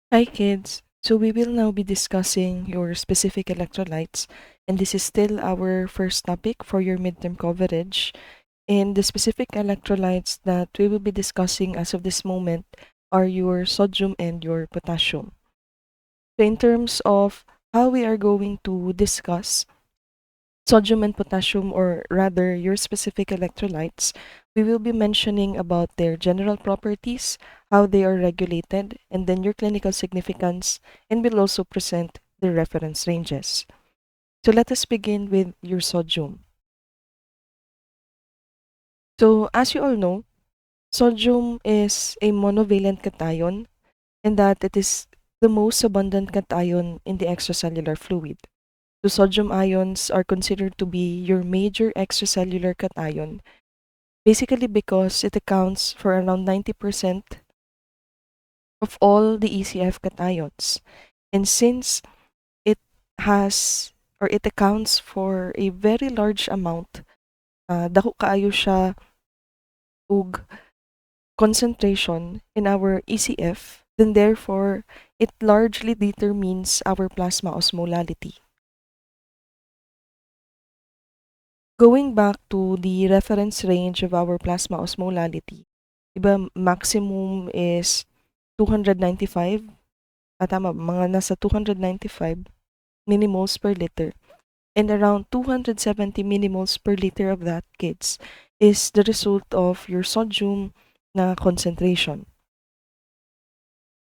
Hi kids! So we will now be discussing your specific electrolytes, and this is still our first topic for your midterm coverage. And the specific electrolytes that we will be discussing as of this moment are your sodium and your potassium. So in terms of how we are going to discuss sodium and potassium, or rather your specific electrolytes, we will be mentioning about their general properties, how they are regulated, and then your clinical significance, and we'll also present the reference ranges. So let us begin with your sodium. So as you all know, sodium is a monovalent cation in that it is the most abundant cation in the extracellular fluid. The sodium ions are considered to be your major extracellular cation, basically because it accounts for around 90% of all the ECF cations. And since it has or it accounts for a very large amount, dako kaayo siya ug concentration in our ECF, then therefore it largely determines our plasma osmolality. Going back to the reference range of our plasma osmolality, iba maximum is 295, tama, mga nasa 295 millimoles per liter. And around 270 millimoles per liter of that, kids, is the result of your sodium na concentration.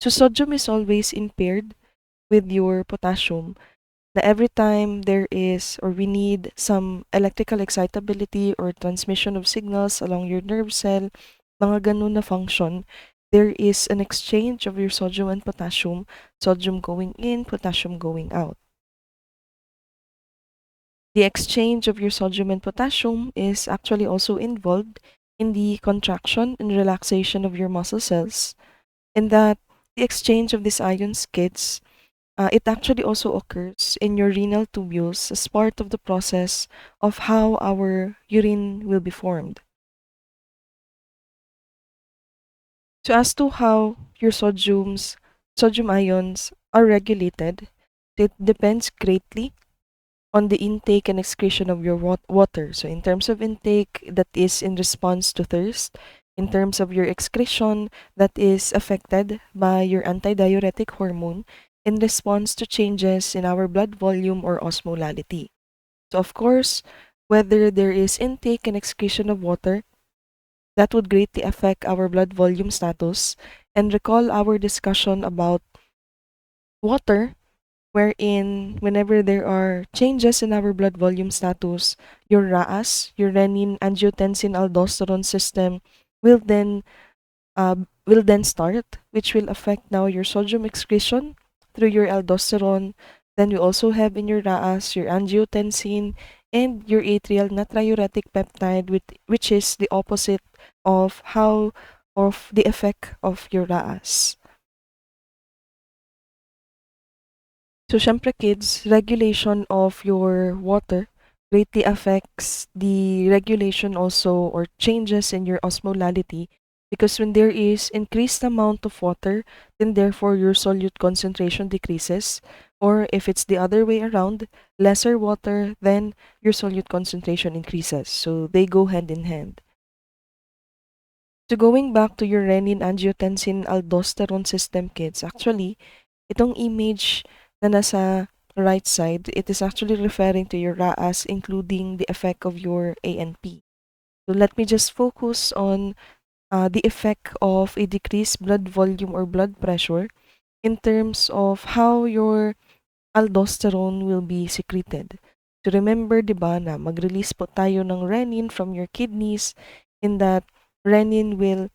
So sodium is always impaired with your potassium, na every time there is or we need some electrical excitability or transmission of signals along your nerve cell, mga ganun na function, there is an exchange of your sodium and sodium going in, potassium going out. The exchange of your sodium and potassium is actually also involved in the contraction and relaxation of your muscle cells, and that the exchange of these ions, kids, it actually also occurs in your renal tubules as part of the process of how our urine will be formed. So as to how your sodium ions are regulated, it depends greatly on the intake and excretion of your water. So in terms of intake, that is in response to thirst. In terms of your excretion, that is affected by your antidiuretic hormone in response to changes in our blood volume or osmolality. So of course, whether there is intake and excretion of water, that would greatly affect our blood volume status. And recall our discussion about water, wherein whenever there are changes in our blood volume status, your RAAS, your renin angiotensin aldosterone system, will then will then start, which will affect now your sodium excretion through your aldosterone. Then we also have in your RAAS your angiotensin and your atrial natriuretic peptide, which is the opposite of how of the effect of your RAAS. So, syempre kids, regulation of your water greatly affects the regulation also or changes in your osmolality, because when there is increased amount of water, then therefore your solute concentration decreases. Or if it's the other way around, lesser water, then your solute concentration increases. So they go hand in hand. So going back to your renin angiotensin aldosterone system, kids, actually itong image na nasa right side, it is actually referring to your RAAS, including the effect of your ANP. So let me just focus on the effect of a decreased blood volume or blood pressure in terms of how your aldosterone will be secreted. So remember, di ba, na mag-release po tayo ng renin from your kidneys, in that renin will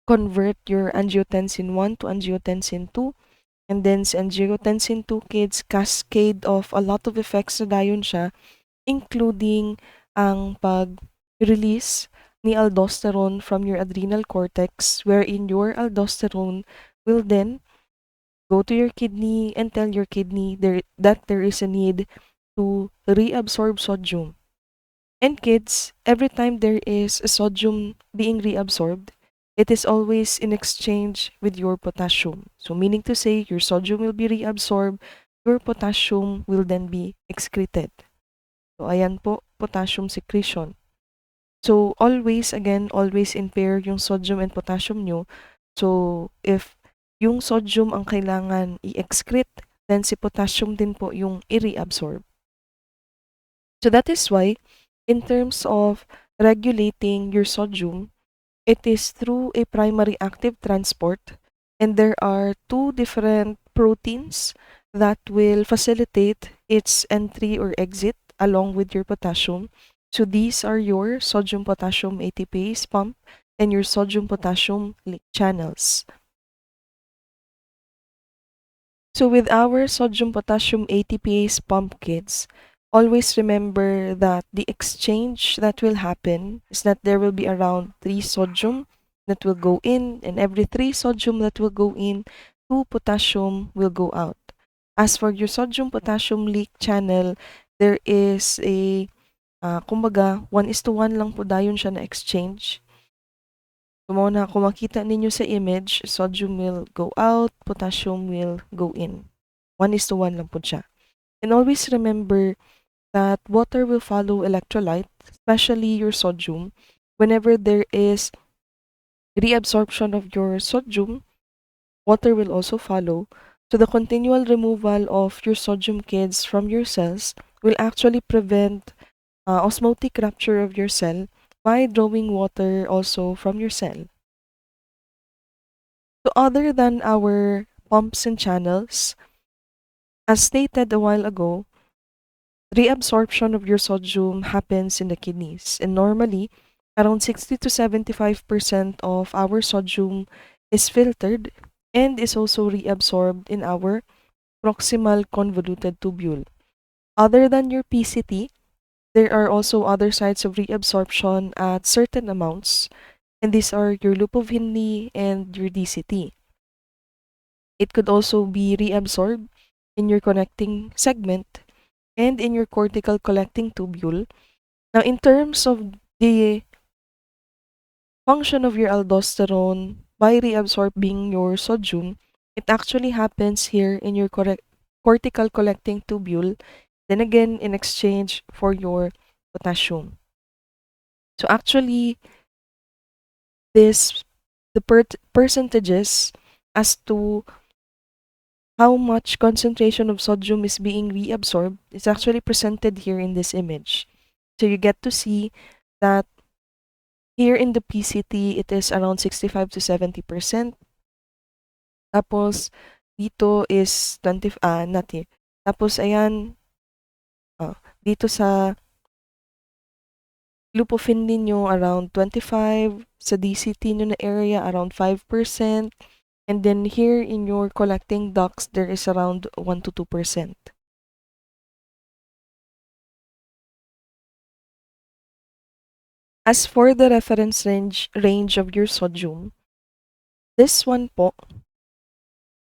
convert your angiotensin 1 to angiotensin 2. And then sa angiotensin 2, kids, cascade of a lot of effects na dayon siya, including ang pag-release ni aldosterone from your adrenal cortex, wherein your aldosterone will then go to your kidney and tell your kidney that there is a need to reabsorb sodium. And kids, every time there is a sodium being reabsorbed, it is always in exchange with your potassium. So meaning to say, your sodium will be reabsorbed, your potassium will then be excreted. So ayan po, potassium secretion. So always, again, always in pair yung sodium and potassium nyo. So if yung sodium ang kailangan i-excrete, then si potassium din po yung i-reabsorb. So that is why, in terms of regulating your sodium, it is through a primary active transport, and there are two different proteins that will facilitate its entry or exit along with your potassium. So these are your sodium potassium ATPase pump and your sodium potassium leak channels. So with our sodium potassium ATPase pump kits, always remember that the exchange that will happen is that there will be around 3 sodium that will go in, and every 3 sodium that will go in, 2 potassium will go out. As for your sodium potassium leak channel, there is a kumbaga 1:1 lang po dayon siya na exchange. Kung makita ninyo sa image, sodium will go out, potassium will go in. 1:1 lang po siya. And always remember that water will follow electrolyte, especially your sodium. Whenever there is reabsorption of your sodium, water will also follow. So the continual removal of your sodium kids from your cells will actually prevent osmotic rupture of your cell by drawing water also from your cell. So other than our pumps and channels, as stated a while ago, reabsorption of your sodium happens in the kidneys. And normally, around 60 to 75% of our sodium is filtered and is also reabsorbed in our proximal convoluted tubule. Other than your PCT, there are also other sites of reabsorption at certain amounts, and these are your loop of Henle and your DCT. It could also be reabsorbed in your connecting segment and in your cortical collecting tubule. Now, in terms of the function of your aldosterone by reabsorbing your sodium, it actually happens here in your cortical collecting tubule, then again in exchange for your potassium. So actually, this the percentages as to how much concentration of sodium is being reabsorbed is actually presented here in this image. So you get to see that here in the PCT, it is around 65 to 70%. Tapos, dito is 20, not here. Tapos, ayan, dito sa lupofin ninyo, around 25. Sa DCT nyo na area, around 5%. And then here in your collecting ducts, there is around 1 to 2%. As for the reference range of your sodium, this one po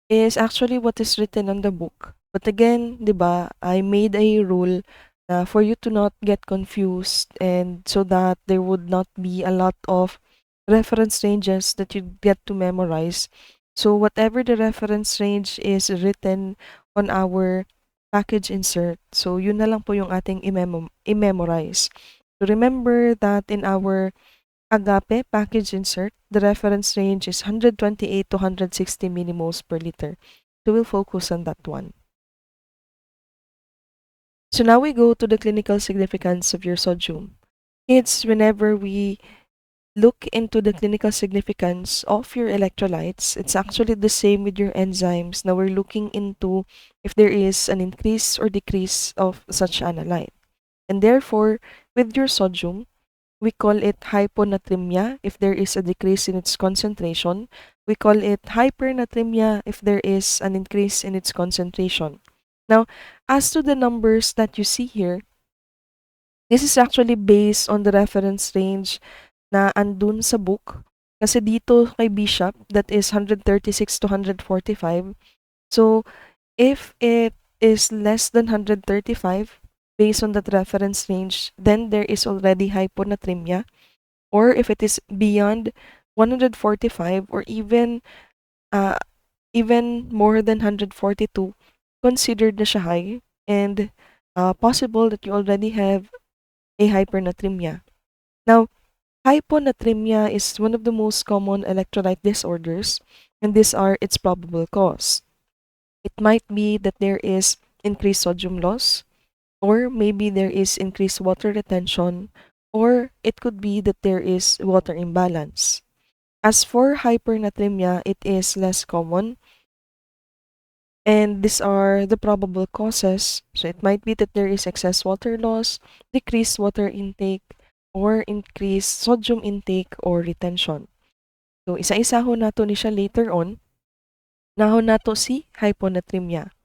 is actually what is written on the book. But again, 'di ba, I made a rule na for you to not get confused and so that there would not be a lot of reference ranges that you get to memorize. So whatever the reference range is written on our package insert, so yun na lang po yung ating i-memorize. So remember that in our Agape package insert, the reference range is 128 to 160 millimoles per liter. So we'll focus on that one. So now we go to the clinical significance of your sodium. It's whenever we look into the clinical significance of your electrolytes, it's actually the same with your enzymes. Now we're looking into if there is an increase or decrease of such analyte. And therefore, with your sodium, we call it hyponatremia if there is a decrease in its concentration. We call it hypernatremia if there is an increase in its concentration. Now, as to the numbers that you see here, this is actually based on the reference range na andun sa book. Kasi dito kay Bishop, that is 136 to 145. So, if it is less than 135, based on that reference range, then there is already hyponatremia. Or if it is beyond 145 or uh, even more than 142, considered na siya high and possible that you already have a hypernatremia. Now, hyponatremia is one of the most common electrolyte disorders, and these are its probable cause. It might be that there is increased sodium loss, or maybe there is increased water retention, or it could be that there is water imbalance. As for hypernatremia, it is less common, and these are the probable causes. So it might be that there is excess water loss, decreased water intake, or increased sodium intake or retention. So isa-isa ho nato ni siya later on. Naho nato si hyponatremia.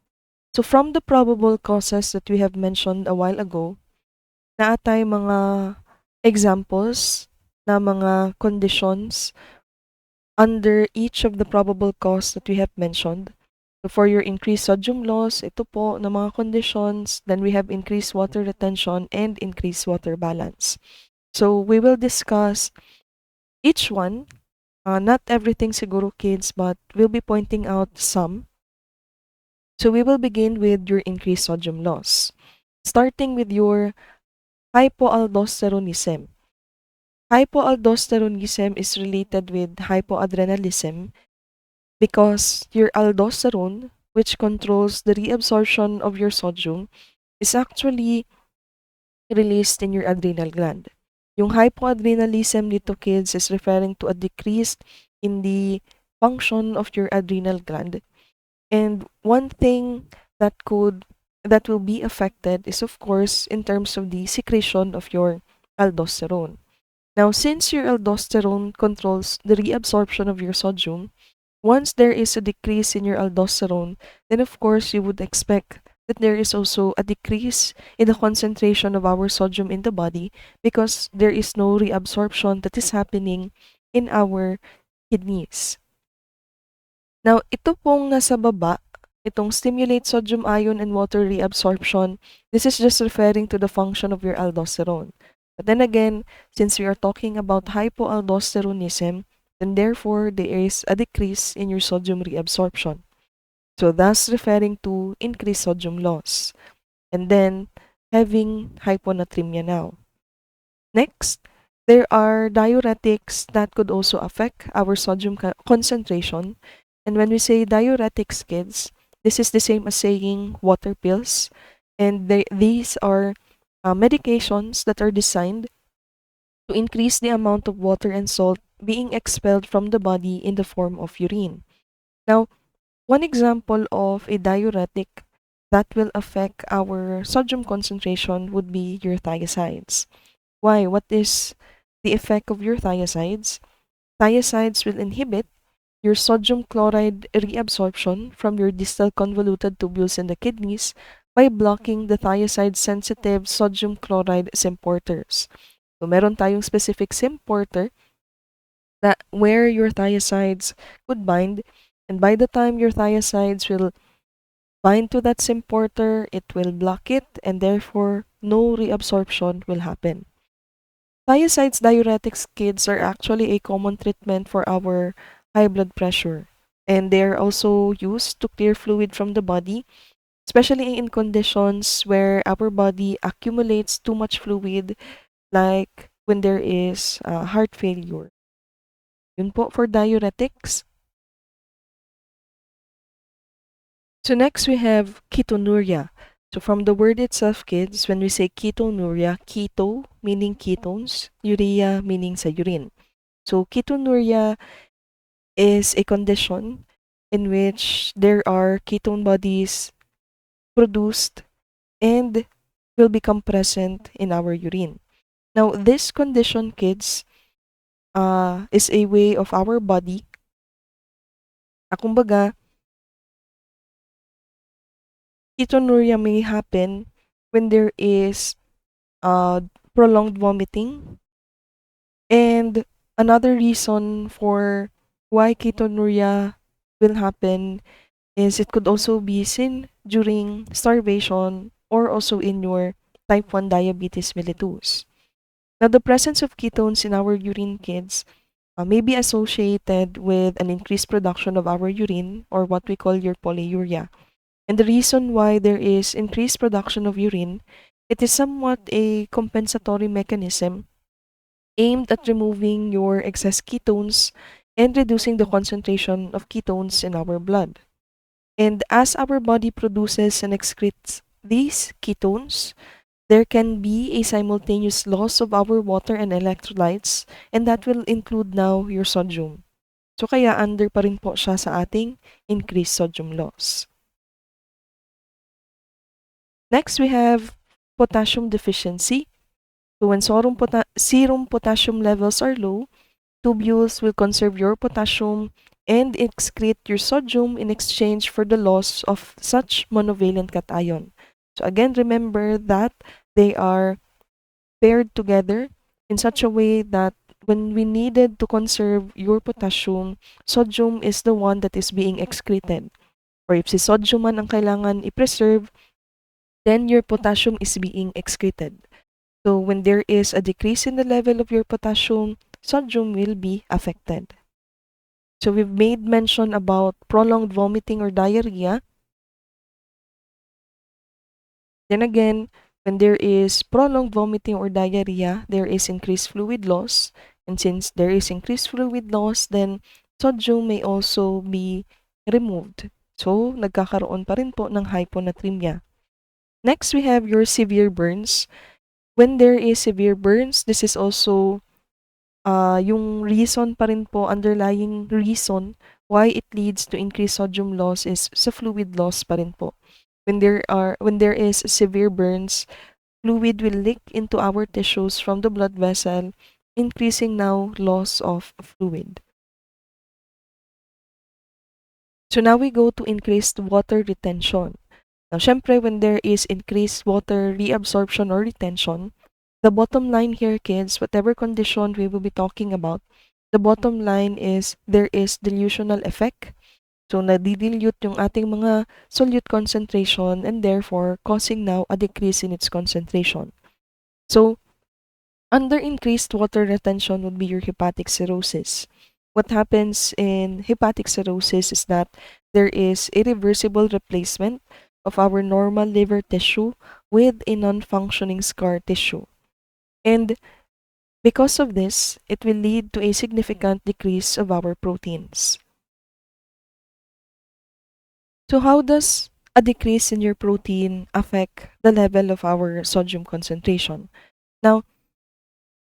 So from the probable causes that we have mentioned a while ago, naatay mga examples na mga conditions under each of the probable cause that we have mentioned. So for your increased sodium loss, ito po na mga conditions. Then we have increased water retention and increased water balance. So we will discuss each one. Not everything siguro kids, but we'll be pointing out some. So we will begin with your increased sodium loss. Starting with your hypoaldosteronism. Hypoaldosteronism is related with hypoadrenalism because your aldosterone, which controls the reabsorption of your sodium, is actually released in your adrenal gland. Yung hypoadrenalism dito kids is referring to a decrease in the function of your adrenal gland. And one thing that will be affected is of course in terms of the secretion of your aldosterone. Now, since your aldosterone controls the reabsorption of your sodium, once there is a decrease in your aldosterone, then of course you would expect that there is also a decrease in the concentration of our sodium in the body because there is no reabsorption that is happening in our kidneys. Now, ito pong nasa baba, itong stimulate sodium ion and water reabsorption, this is just referring to the function of your aldosterone. But then again, since we are talking about hypoaldosteronism, then therefore there is a decrease in your sodium reabsorption. So thus referring to increased sodium loss. And then having hyponatremia now. Next, there are diuretics that could also affect our sodium concentration. And when we say diuretics, kids, this is the same as saying water pills. And these are medications that are designed to increase the amount of water and salt being expelled from the body in the form of urine. Now, one example of a diuretic that will affect our sodium concentration would be your thiazides. Why? What is the effect of your thiazides? Thiazides will inhibit your sodium chloride reabsorption from your distal convoluted tubules in the kidneys by blocking the thiazide-sensitive sodium chloride symporters. So, meron tayong specific symporter that where your thiazides could bind, and by the time your thiazides will bind to that symporter, it will block it, and therefore no reabsorption will happen. Thiazides diuretics kids are actually a common treatment for our high blood pressure, and they are also used to clear fluid from the body, especially in conditions where our body accumulates too much fluid, like when there is heart failure. Yun po for diuretics. So next we have ketonuria. So from the word itself, kids, when we say ketonuria, keto meaning ketones, urea meaning sa urine. So ketonuria is a condition in which there are ketone bodies produced and will become present in our urine. Now, this condition, kids, is a way of our body. Kumbaga, ketonuria may happen when there is prolonged vomiting. And another reason for why ketonuria will happen is it could also be seen during starvation or also in your type 1 diabetes mellitus. Now, the presence of ketones in our urine, kids, may be associated with an increased production of our urine, or what we call your polyuria. And the reason why there is increased production of urine, it is somewhat a compensatory mechanism aimed at removing your excess ketones and reducing the concentration of ketones in our blood. And as our body produces and excretes these ketones, there can be a simultaneous loss of our water and electrolytes, and that will include now your sodium. So kaya under pa rin po siya sa ating increased sodium loss. Next, we have potassium deficiency. So when serum potassium levels are low, tubules will conserve your potassium and excrete your sodium in exchange for the loss of such monovalent cation. So again, remember that they are paired together in such a way that when we needed to conserve your potassium, sodium is the one that is being excreted. Or if si sodium man ang kailangan i-preserve, then your potassium is being excreted. So when there is a decrease in the level of your potassium, sodium will be affected. So we've made mention about prolonged vomiting or diarrhea. Then again, when there is prolonged vomiting or diarrhea, there is increased fluid loss. And since there is increased fluid loss, then sodium may also be removed. So, nagkakaroon pa rin po ng hyponatremia. Next, we have your severe burns. When there is severe burns, this is also yung reason pa rin po, underlying reason why it leads to increased sodium loss is sa fluid loss pa rin po. When there is severe burns, fluid will leak into our tissues from the blood vessel, increasing now loss of fluid. So now we go to increased water retention. Now, syempre, when there is increased water reabsorption or retention, the bottom line here, kids, whatever condition we will be talking about, the bottom line is there is dilutional effect. So, nadidilute yung ating mga solute concentration and therefore causing now a decrease in its concentration. So, under increased water retention would be your hepatic cirrhosis. What happens in hepatic cirrhosis is that there is irreversible replacement of our normal liver tissue with a non-functioning scar tissue. And because of this, it will lead to a significant decrease of our proteins. So how does a decrease in your protein affect the level of our sodium concentration? Now,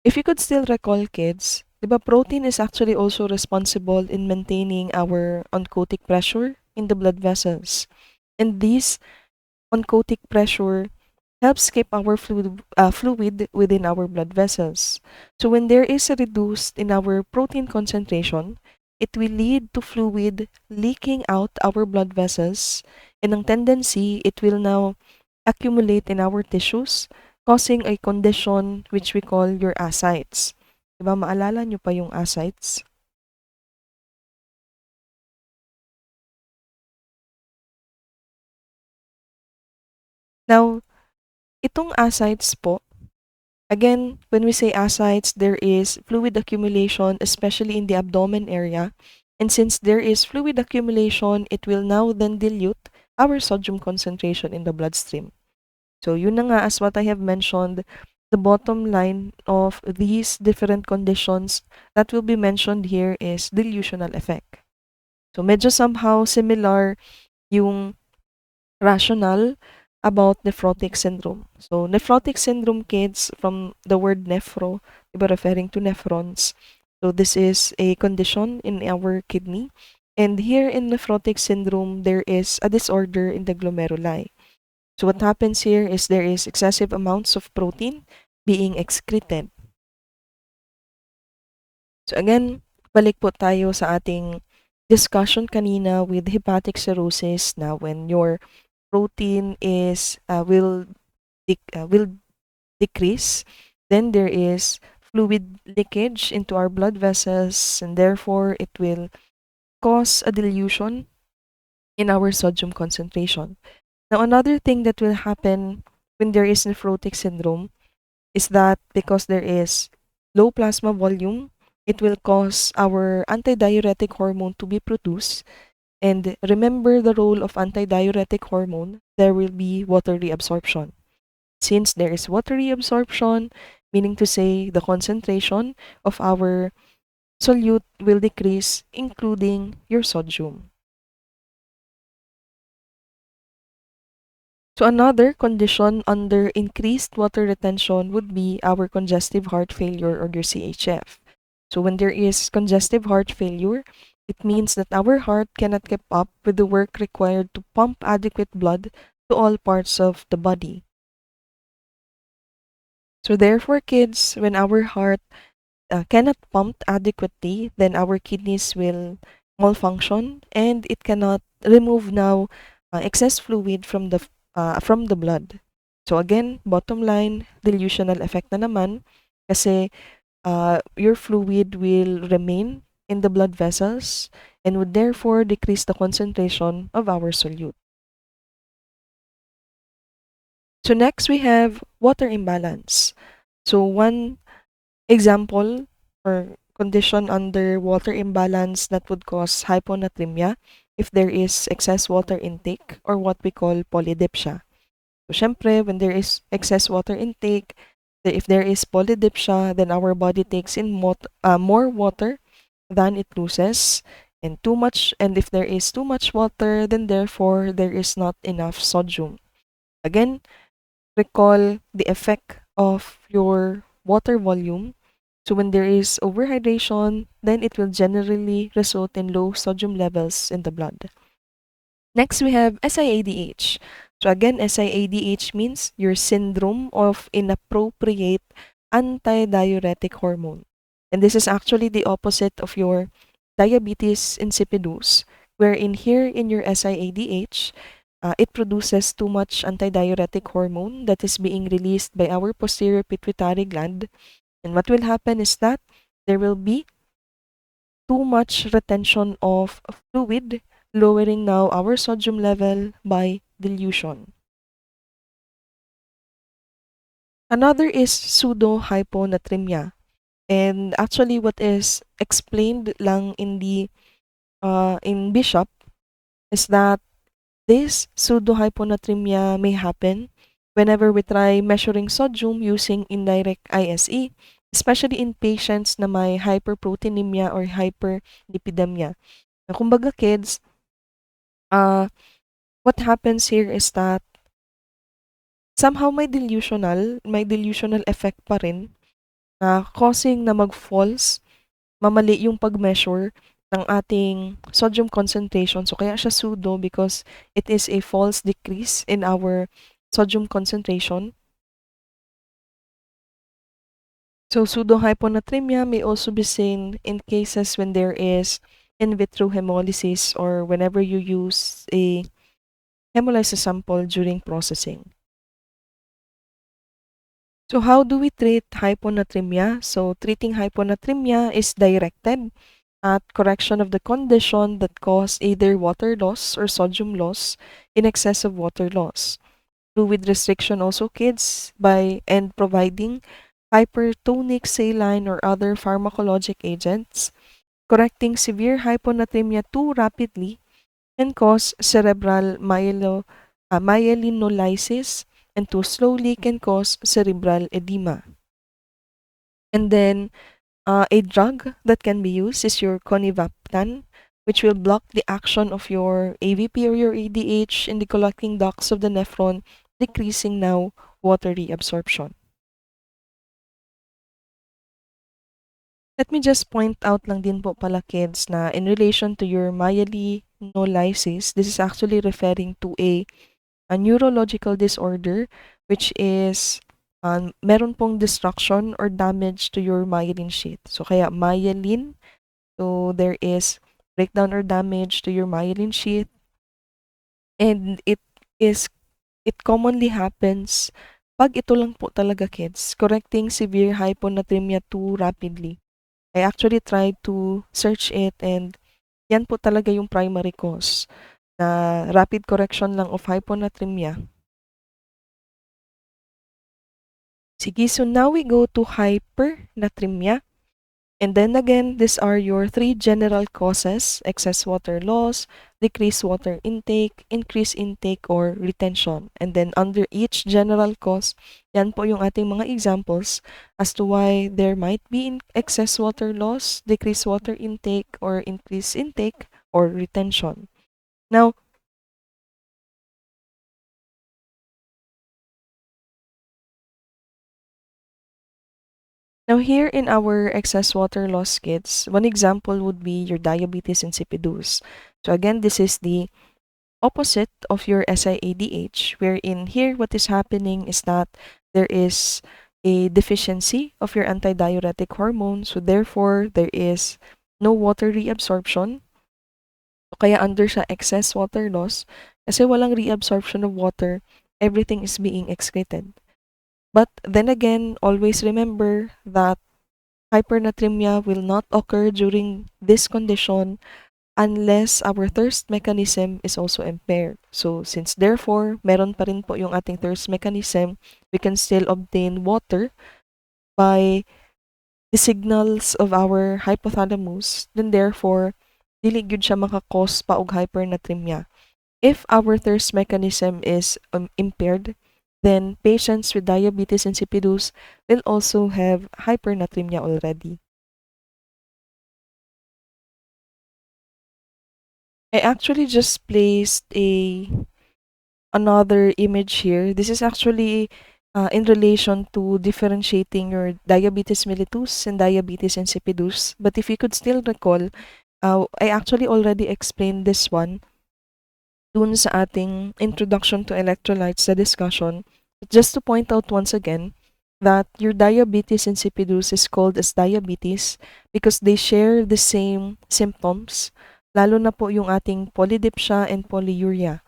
if you could still recall, kids, diba protein is actually also responsible in maintaining our oncotic pressure in the blood vessels. And this oncotic pressure helps keep our fluid within our blood vessels. So when there is a reduced in our protein concentration, it will lead to fluid leaking out our blood vessels, and ang tendency, it will now accumulate in our tissues, causing a condition which we call your ascites. Diba, maalala nyo pa yung ascites? Now, itong ascites po, again, when we say ascites, there is fluid accumulation, especially in the abdomen area. And since there is fluid accumulation, it will now then dilute our sodium concentration in the bloodstream. So yun na nga, as what I have mentioned, the bottom line of these different conditions that will be mentioned here is dilutional effect. So medyo somehow similar yung rationale about nephrotic syndrome. So nephrotic syndrome, kids, from the word nephro, diba, referring to nephrons. So this is a condition in our kidney. And here in nephrotic syndrome, there is a disorder in the glomeruli. So what happens here is there is excessive amounts of protein being excreted. So again, balik po tayo sa ating discussion kanina with hepatic cirrhosis. Now, when your protein is will decrease, then there is fluid leakage into our blood vessels, and therefore it will cause a dilution in our sodium concentration. Now, another thing that will happen when there is nephrotic syndrome is that because there is low plasma volume, It will cause our antidiuretic hormone to be produced. And remember the role of antidiuretic hormone, there will be water reabsorption. Since there is water reabsorption, meaning to say the concentration of our solute will decrease, including your sodium. So another condition under increased water retention would be our congestive heart failure or your CHF. So when there is congestive heart failure, it means that our heart cannot keep up with the work required to pump adequate blood to all parts of the body. So therefore, kids, when our heart cannot pump adequately, then our kidneys will malfunction and it cannot remove now excess fluid from the blood. So again, bottom line, delusional effect na naman kasi your fluid will remain in the blood vessels and would therefore decrease the concentration of our solute. So next we have water imbalance. So one example or condition under water imbalance that would cause hyponatremia if there is excess water intake or what we call polydipsia. So, syempre, when there is excess water intake, if there is polydipsia, then our body takes in more water than it loses, and too much. And if there is too much water, then therefore there is not enough sodium. Again, recall the effect of your water volume. So when there is overhydration, then it will generally result in low sodium levels in the blood. Next, we have SIADH. So again, SIADH means your syndrome of inappropriate antidiuretic hormone. And this is actually the opposite of your diabetes insipidus, wherein here in your SIADH, it produces too much antidiuretic hormone that is being released by our posterior pituitary gland. And what will happen is that there will be too much retention of fluid, lowering now our sodium level by dilution. Another is pseudo-hyponatremia. And actually what is explained lang in the in Bishop is that this pseudo-hyponatremia may happen whenever we try measuring sodium using indirect ISE, especially in patients na may hyperproteinemia or hyperlipidemia. Na kumbaga kids, uh, what happens here is that somehow may delusional effect pa rin na causing na mag-false, mamali yung pag-measure ng ating sodium concentration. So kaya siya pseudo because it is a false decrease in our sodium concentration. So pseudohyponatremia may also be seen in cases when there is in vitro hemolysis or whenever you use a hemolysis sample during processing. So how do we treat hyponatremia? So treating hyponatremia is directed at correction of the condition that cause either water loss or sodium loss in excess of water loss. Fluid restriction also kids by and providing hypertonic saline or other pharmacologic agents. Correcting severe hyponatremia too rapidly can cause cerebral myelinolysis and too slowly can cause cerebral edema. And then a drug that can be used is your conivaptan, which will block the action of your AVP or your ADH in the collecting ducts of the nephron, decreasing now water reabsorption. Let me just point out lang din po pala kids na in relation to your myelinolysis, this is actually referring to a neurological disorder which is meron pong destruction or damage to your myelin sheath. So kaya myelin, so there is breakdown or damage to your myelin sheath and is it commonly happens pag ito lang po talaga kids, correcting severe hyponatremia too rapidly. I actually tried to search it and yan po talaga yung primary cause na rapid correction lang of hyponatremia. Sige, so now we go to hypernatremia. And then again, these are your three general causes: excess water loss, decreased water intake, increased intake, or retention. And then under each general cause, yan po yung ating mga examples as to why there might be excess water loss, decreased water intake, or increased intake, or retention. Now, here in our excess water loss kids, one example would be your diabetes insipidus. So again, this is the opposite of your SIADH, wherein here what is happening is that there is a deficiency of your antidiuretic hormone, so therefore there is no water reabsorption. So kaya under siya excess water loss, kasi walang reabsorption of water, everything is being excreted. But then again, always remember that hypernatremia will not occur during this condition unless our thirst mechanism is also impaired. So since therefore, meron pa rin po yung ating thirst mechanism, we can still obtain water by the signals of our hypothalamus, then therefore, dili gyud siya maka-cause pa og hypernatremia. If our thirst mechanism is impaired, then patients with diabetes insipidus will also have hypernatremia already. I actually just placed another image here. This is actually in relation to differentiating your diabetes mellitus and diabetes insipidus. But if you could still recall, I actually already explained this one dun sa ating introduction to electrolytes sa discussion. But just to point out once again that your diabetes insipidus is called as diabetes because they share the same symptoms, lalo na po yung ating polydipsia and polyuria.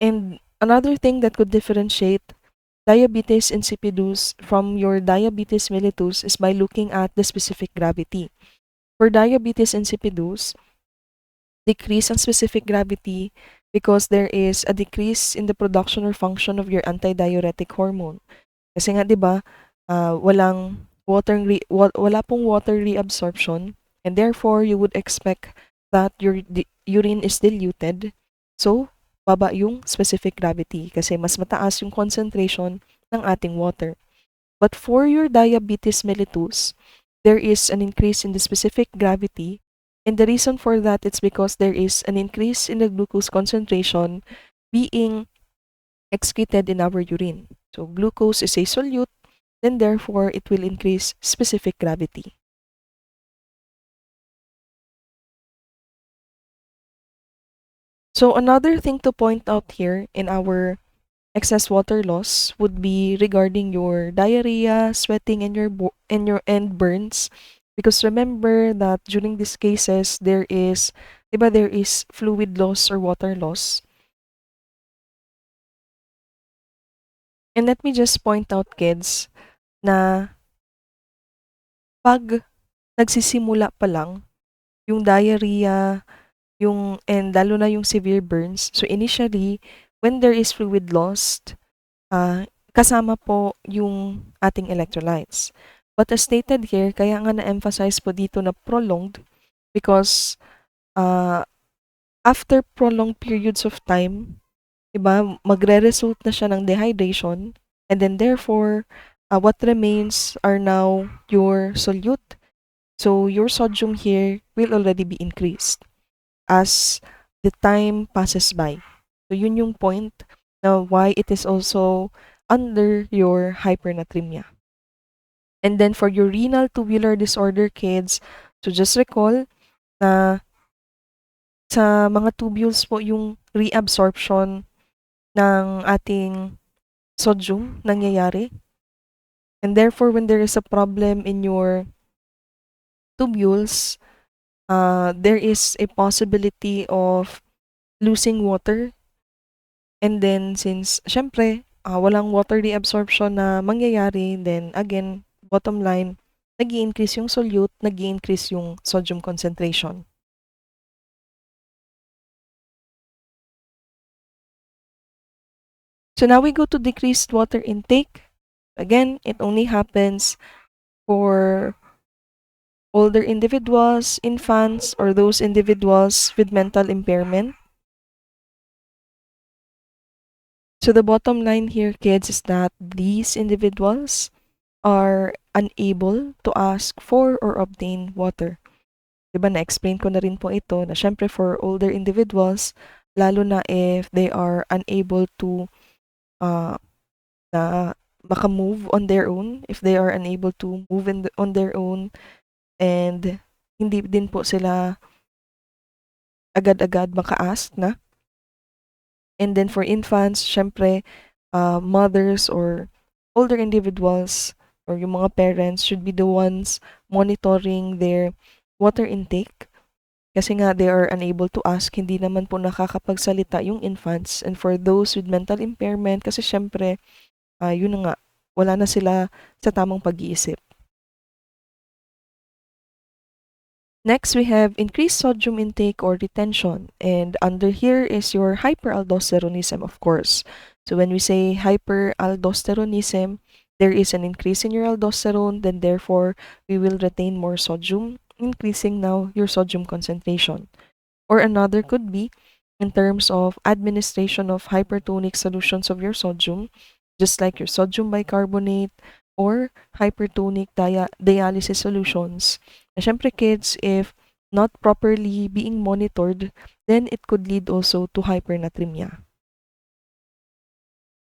And another thing that could differentiate diabetes insipidus from your diabetes mellitus is by looking at the specific gravity. For diabetes insipidus, decrease ang specific gravity because there is a decrease in the production or function of your antidiuretic hormone. Kasi nga 'di ba, wala pong water reabsorption, and therefore you would expect that your urine is diluted. So, baba yung specific gravity kasi mas mataas yung concentration ng ating water. But for your diabetes mellitus, there is an increase in the specific gravity, and the reason for that is because there is an increase in the glucose concentration being excreted in our urine. So glucose is a solute, then therefore it will increase specific gravity. So another thing to point out here in our excess water loss would be regarding your diarrhea, sweating, and and burns. Because remember that during these cases, there is fluid loss or water loss. And let me just point out, kids, na pag nagsisimula pa lang yung diarrhea, and lalo na yung severe burns. So initially, when there is fluid loss, kasama po yung ating electrolytes. But as stated here, kaya nga na-emphasize po dito na prolonged because uh, after prolonged periods of time, iba, magre-result na siya ng dehydration, and then therefore, what remains are now your solute. So your sodium here will already be increased as the time passes by. So yun yung point na why it is also under your hypernatremia. And then for your renal tubular disorder, kids, so just recall na sa mga tubules po yung reabsorption ng ating sodium nangyayari. And therefore, when there is a problem in your tubules, there is a possibility of losing water. And then, since, syempre, walang water reabsorption na mangyayari, then again, bottom line, nag increase yung solute, nag increase yung sodium concentration. So now we go to decreased water intake. Again, it only happens for older individuals, infants, or those individuals with mental impairment. So the bottom line here, kids, is that these individuals are unable to ask for or obtain water. 'Di ba na-explain ko na rin po ito na syempre for older individuals, lalo na if they are unable to uh, na maka-move on their own, if they are unable to move on their own, and hindi din po sila agad-agad maka-ask na. And then for infants, syempre, mothers or older individuals or yung mga parents should be the ones monitoring their water intake. Kasi nga they are unable to ask, hindi naman po nakakapagsalita yung infants. And for those with mental impairment, kasi syempre, yun na nga, wala na sila sa tamang pag-iisip. Next, we have increased sodium intake or retention. And under here is your hyperaldosteronism, of course. So when we say hyperaldosteronism, there is an increase in your aldosterone, then therefore we will retain more sodium, increasing now your sodium concentration. Or another could be in terms of administration of hypertonic solutions of your sodium, just like your sodium bicarbonate or hypertonic dialysis solutions. And syempre kids, if not properly being monitored, then it could lead also to hypernatremia.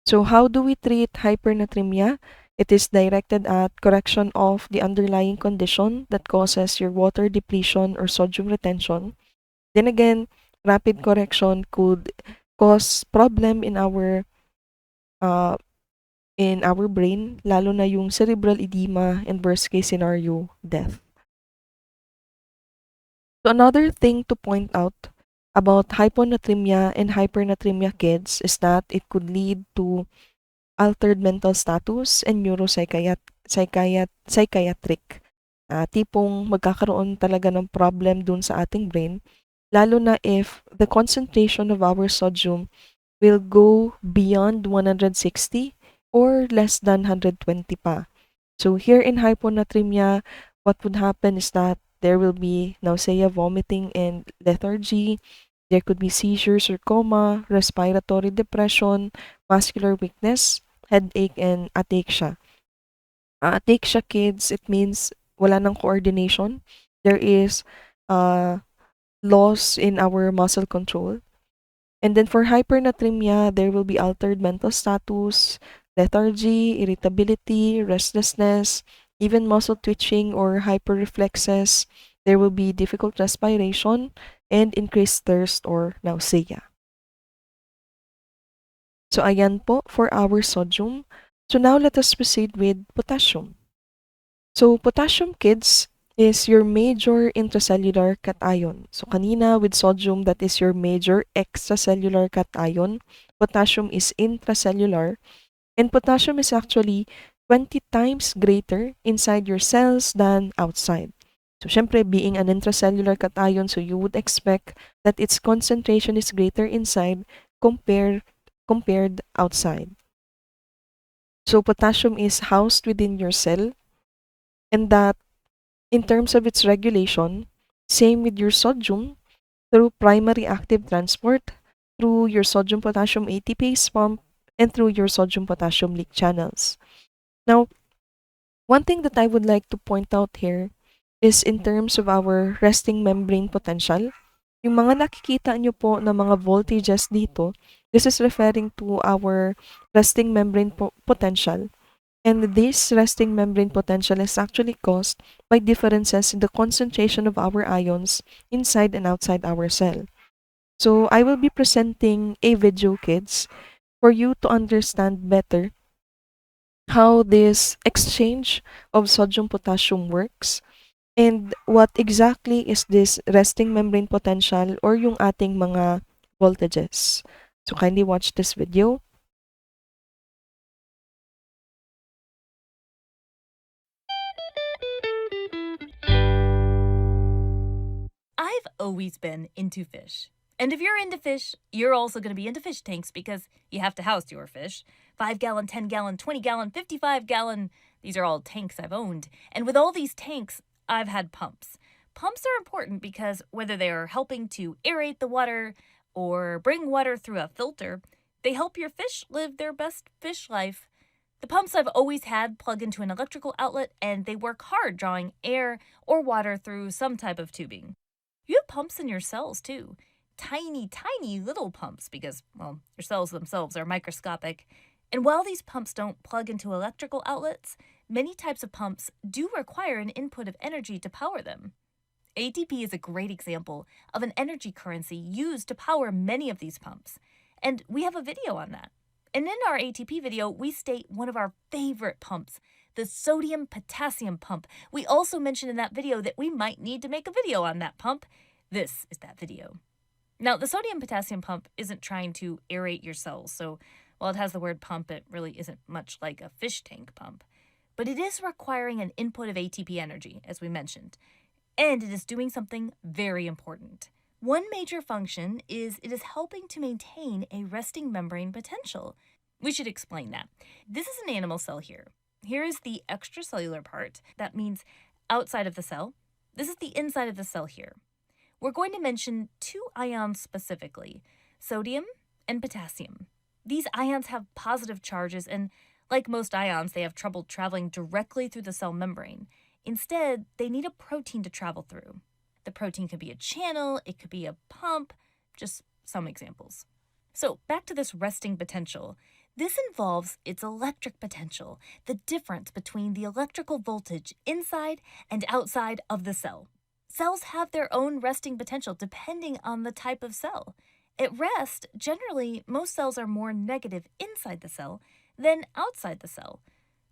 So how do we treat hypernatremia? It is directed at correction of the underlying condition that causes your water depletion or sodium retention. Then again, rapid correction could cause problem uh, in our brain, lalo na yung cerebral edema and worst case scenario, death. So another thing to point out about hyponatremia and hypernatremia kids is that it could lead to altered mental status and psychiatric. Tipong magkakaroon talaga ng problem dun sa ating brain, lalo na if the concentration of our sodium will go beyond 160 or less than 120 pa. So here in hyponatremia, what would happen is that there will be nausea, vomiting, and lethargy. There could be seizures or coma, respiratory depression, muscular weakness, headache, and ataxia. Ataxia kids, it means wala ng coordination. There is uh, loss in our muscle control. And then for hypernatremia, there will be altered mental status, lethargy, irritability, restlessness, even muscle twitching or hyperreflexes. There will be difficult respiration and increased thirst or nausea. So ayan po for our sodium. So now let us proceed with potassium. So potassium kids is your major intracellular cation. So kanina with sodium, that is your major extracellular cation. Potassium is intracellular. And potassium is actually 20 times greater inside your cells than outside. So syempre, being an intracellular cation, so you would expect that its concentration is greater inside compared outside. So potassium is housed within your cell, and that in terms of its regulation, same with your sodium, through primary active transport, through your sodium potassium ATPase pump, and through your sodium potassium leak channels. Now, one thing that I would like to point out here is in terms of our resting membrane potential. Yung mga nakikita nyo po na mga voltages dito, this is referring to our resting membrane potential. And this resting membrane potential is actually caused by differences in the concentration of our ions inside and outside our cell. So I will be presenting a video, kids, for you to understand better how this exchange of sodium potassium works and what exactly is this resting membrane potential or yung ating mga voltages. So kindly watch this video. I've always been into fish. And if you're into fish, you're also going to be into fish tanks because you have to house your fish. 5 gallon, 10 gallon, 20 gallon, 55 gallon. These are all tanks I've owned. And with all these tanks, I've had pumps. Pumps are important because whether they are helping to aerate the water or bring water through a filter, they help your fish live their best fish life. The pumps I've always had plug into an electrical outlet and they work hard drawing air or water through some type of tubing. You have pumps in your cells too. Tiny, tiny little pumps because, well, your cells themselves are microscopic. And while these pumps don't plug into electrical outlets, many types of pumps do require an input of energy to power them. ATP is a great example of an energy currency used to power many of these pumps, and we have a video on that. And in our ATP video, we state one of our favorite pumps, the sodium potassium pump. We also mentioned in that video that we might need to make a video on that pump. This is that video. Now, the sodium potassium pump isn't trying to aerate your cells, so while it has the word pump, it really isn't much like a fish tank pump. But it is requiring an input of ATP energy, as we mentioned, and it is doing something very important. One major function is it is helping to maintain a resting membrane potential. We should explain that. This is an animal cell here. Here is the extracellular part. That means outside of the cell. This is the inside of the cell here. We're going to mention two ions specifically, sodium and potassium. These ions have positive charges, and like most ions, they have trouble traveling directly through the cell membrane. Instead, they need a protein to travel through. The protein could be a channel, it could be a pump, just some examples. So back to this resting potential. This involves its electric potential, the difference between the electrical voltage inside and outside of the cell. Cells have their own resting potential depending on the type of cell. At rest, generally, most cells are more negative inside the cell than outside the cell.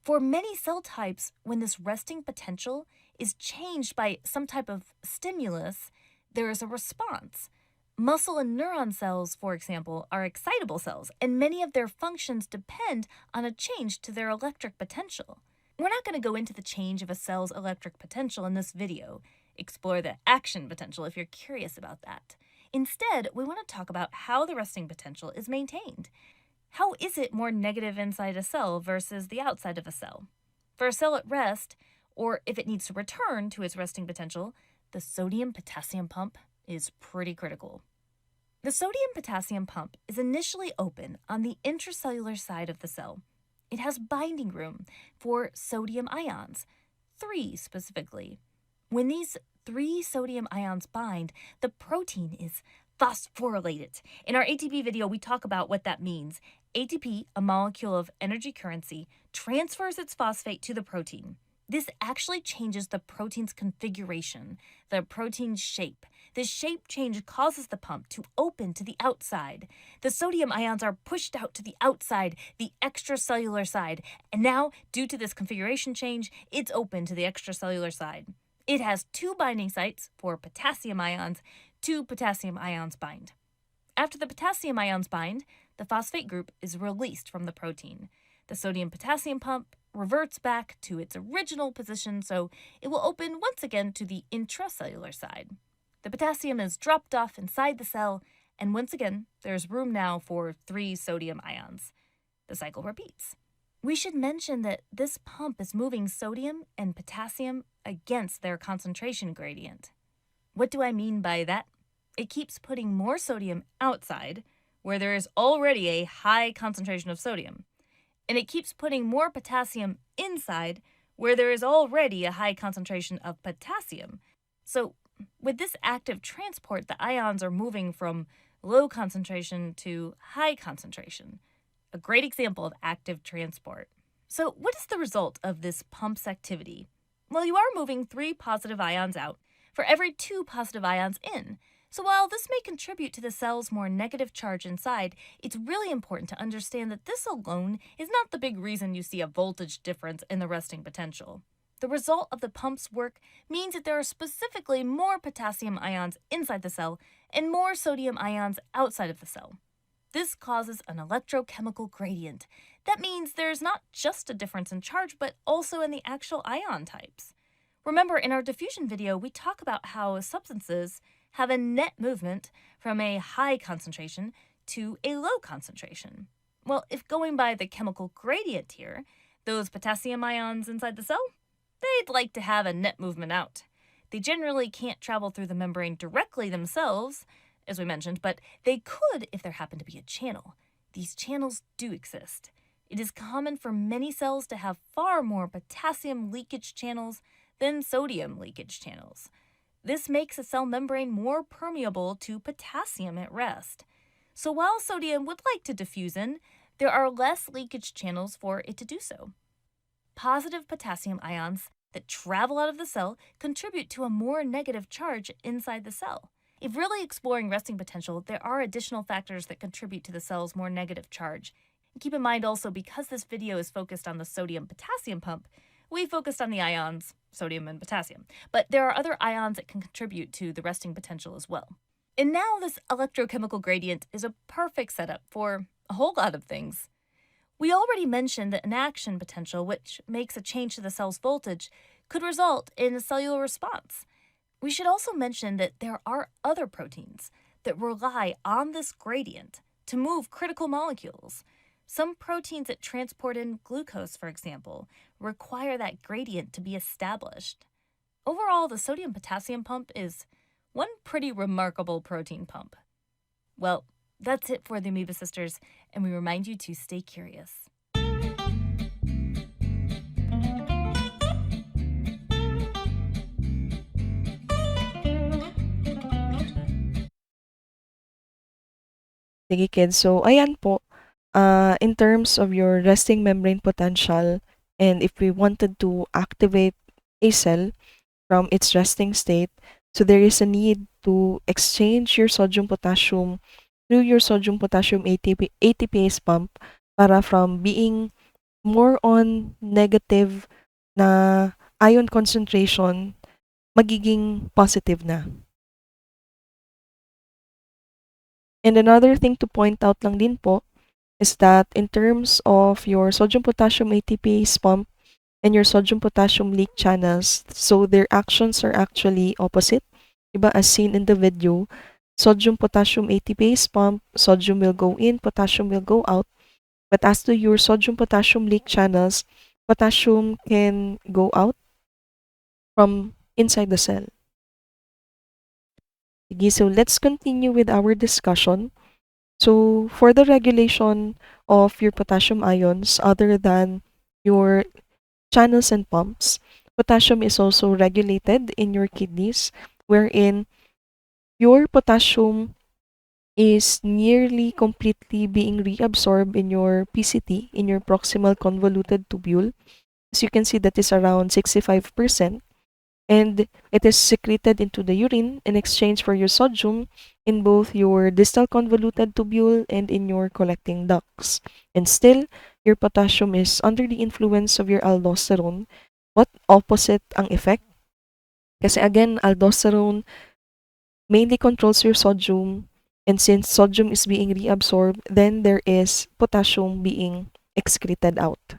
For many cell types, when this resting potential is changed by some type of stimulus, there is a response. Muscle and neuron cells, for example, are excitable cells, and many of their functions depend on a change to their electric potential. We're not going to go into the change of a cell's electric potential in this video. Explore the action potential if you're curious about that. Instead, we want to talk about how the resting potential is maintained. How is it more negative inside a cell versus the outside of a cell? For a cell at rest, or if it needs to return to its resting potential, the sodium-potassium pump is pretty critical. The sodium-potassium pump is initially open on the intracellular side of the cell. It has binding room for sodium ions, 3 specifically. When these 3 sodium ions bind, the protein is phosphorylated. In our ATP video, we talk about what that means. ATP, a molecule of energy currency, transfers its phosphate to the protein. This actually changes the protein's configuration, the protein's shape. This shape change causes the pump to open to the outside. The sodium ions are pushed out to the outside, the extracellular side, and now, due to this configuration change, it's open to the extracellular side. It has 2 binding sites for potassium ions. 2 potassium ions bind. After the potassium ions bind, the phosphate group is released from the protein. The sodium-potassium pump reverts back to its original position, so it will open once again to the intracellular side. The potassium is dropped off inside the cell, and once again, there's room now for 3 sodium ions. The cycle repeats. We should mention that this pump is moving sodium and potassium against their concentration gradient. What do I mean by that? It keeps putting more sodium outside, where there is already a high concentration of sodium, and it keeps putting more potassium inside, where there is already a high concentration of potassium. So, with this active transport, the ions are moving from low concentration to high concentration. A great example of active transport. So, what is the result of this pump's activity? Well, you are moving 3 positive ions out for every 2 positive ions in. So while this may contribute to the cell's more negative charge inside, it's really important to understand that this alone is not the big reason you see a voltage difference in the resting potential. The result of the pump's work means that there are specifically more potassium ions inside the cell and more sodium ions outside of the cell. This causes an electrochemical gradient. That means there's not just a difference in charge, but also in the actual ion types. Remember, in our diffusion video, we talk about how substances have a net movement from a high concentration to a low concentration. Well, if going by the chemical gradient here, those potassium ions inside the cell, they'd like to have a net movement out. They generally can't travel through the membrane directly themselves, as we mentioned, but they could if there happened to be a channel. These channels do exist. It is common for many cells to have far more potassium leakage channels than sodium leakage channels. This makes a cell membrane more permeable to potassium at rest. So while sodium would like to diffuse in, there are less leakage channels for it to do so. Positive potassium ions that travel out of the cell contribute to a more negative charge inside the cell. If really exploring resting potential, there are additional factors that contribute to the cell's more negative charge. Keep in mind also, because this video is focused on the sodium-potassium pump, we focused on the ions, sodium and potassium. But there are other ions that can contribute to the resting potential as well. And now this electrochemical gradient is a perfect setup for a whole lot of things. We already mentioned that an action potential, which makes a change to the cell's voltage, could result in a cellular response. We should also mention that there are other proteins that rely on this gradient to move critical molecules. Some proteins that transport in glucose, for example, require that gradient to be established. Overall, the sodium-potassium pump is one pretty remarkable protein pump. Well, that's it for the Amoeba Sisters, and we remind you to stay curious. Sige kids, so ayan po, in terms of your resting membrane potential, and if we wanted to activate a cell from its resting state, so there is a need to exchange your sodium potassium through your sodium potassium ATPase pump para from being more on negative na ion concentration magiging positive na. And another thing to point out lang din po is that in terms of your sodium potassium ATPase pump and your sodium potassium leak channels, so their actions are actually opposite. Diba, as seen in the video, sodium potassium ATPase pump, sodium will go in, potassium will go out. But as to your sodium potassium leak channels, potassium can go out from inside the cell. Sige, so let's continue with our discussion. So for the regulation of your potassium ions, other than your channels and pumps, potassium is also regulated in your kidneys, wherein your potassium is nearly completely being reabsorbed in your PCT, in your proximal convoluted tubule. As you can see, that is around 65%. And it is secreted into the urine in exchange for your sodium in both your distal convoluted tubule and in your collecting ducts. And still, your potassium is under the influence of your aldosterone. What opposite ang effect? Kasi again, aldosterone mainly controls your sodium, and since sodium is being reabsorbed, then there is potassium being excreted out.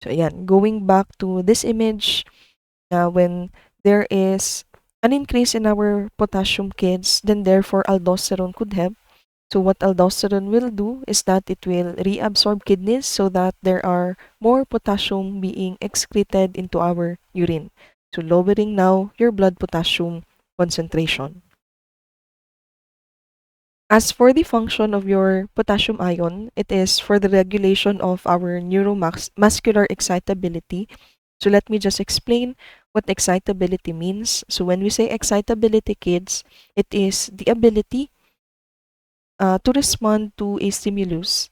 So ayan, going back to this image, when there is an increase in our potassium kids, then therefore aldosterone could help. So what aldosterone will do is that it will reabsorb kidneys so that there are more potassium being excreted into our urine. So lowering now your blood potassium concentration. As for the function of your potassium ion, it is for the regulation of our neuromuscular excitability. So let me just explain what excitability means. So when we say excitability, kids, it is the ability to respond to a stimulus,